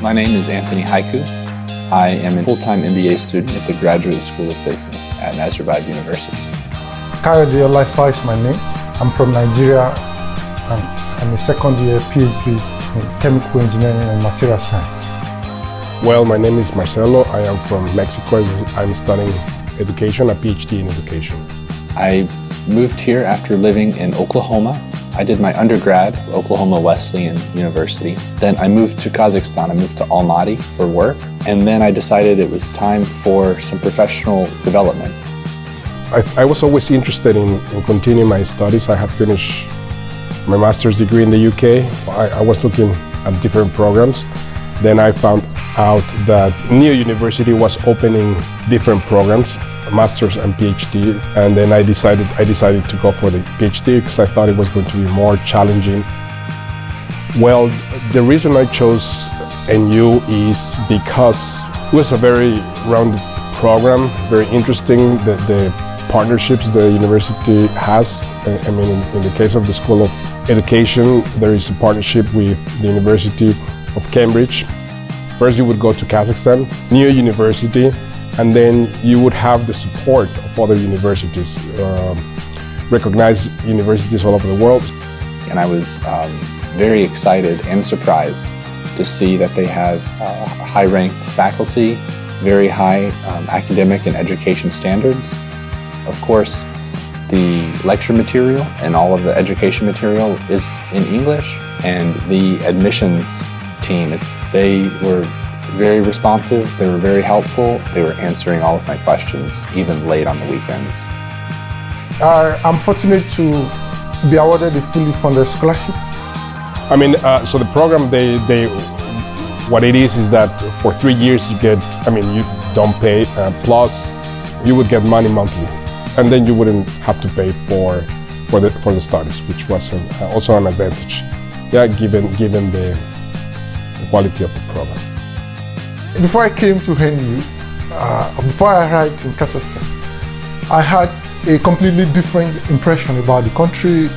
My name is Anthony Haiku. I am a full-time MBA student at the Graduate School of Business at Nazarbayev University. Kayode is my name. I'm from Nigeria and I'm a second-year PhD in chemical engineering and material science. Well, my name is Marcelo. I am from Mexico. I'm studying education, a PhD in education. I moved here after living in Oklahoma. I did my undergrad at Oklahoma Wesleyan University. Then I moved to Kazakhstan. I moved to Almaty for work. And then I decided it was time for some professional development. I was always interested in continuing my studies. I had finished my master's degree in the UK. I was looking at different programs. Then I found out that NU University was opening different programs, master's and PhD, and then I decided to go for the PhD because I thought it was going to be more challenging. Well, the reason I chose NU is because it was a very rounded program, very interesting. The partnerships the university has. I mean, in the case of the School of Education, there is a partnership with the University of Cambridge. First you would go to Kazakhstan, NU University, and then you would have the support of other universities, recognized universities all over the world. And I was very excited and surprised to see that they have high-ranked faculty, very high academic and education standards. Of course, the lecture material and all of the education material is in English, and the admissions team, they were very responsive, they were very helpful, they were answering all of my questions, even late on the weekends. I'm fortunate to be awarded a fully funded scholarship. I mean, so the program, what it is that for 3 years you get, I mean, you don't pay, plus you would get money monthly, and then you wouldn't have to pay for the studies, which was also an advantage, yeah, given the quality of the program. Before I came to NU, before I arrived in Kazakhstan, I had a completely different impression about the country.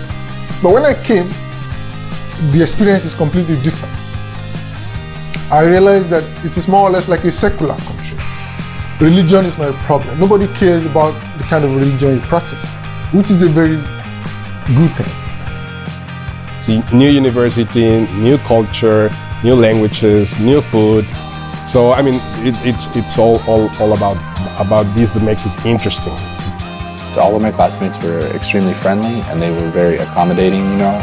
But when I came, the experience is completely different. I realized that it is more or less like a secular country. Religion is not a problem. Nobody cares about the kind of religion you practice, which is a very good thing. See, new university, new culture, new languages, new food. So I mean, it's all about this that makes it interesting. All of my classmates were extremely friendly, and they were very accommodating. You know,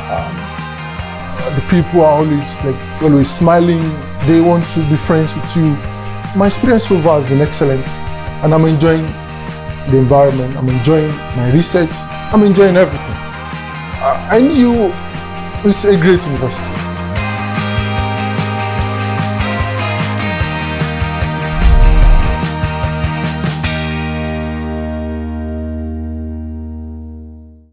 the people are always smiling. They want to be friends with you. My experience so far has been excellent, and I'm enjoying the environment. I'm enjoying my research. I'm enjoying everything. I knew it's a great university.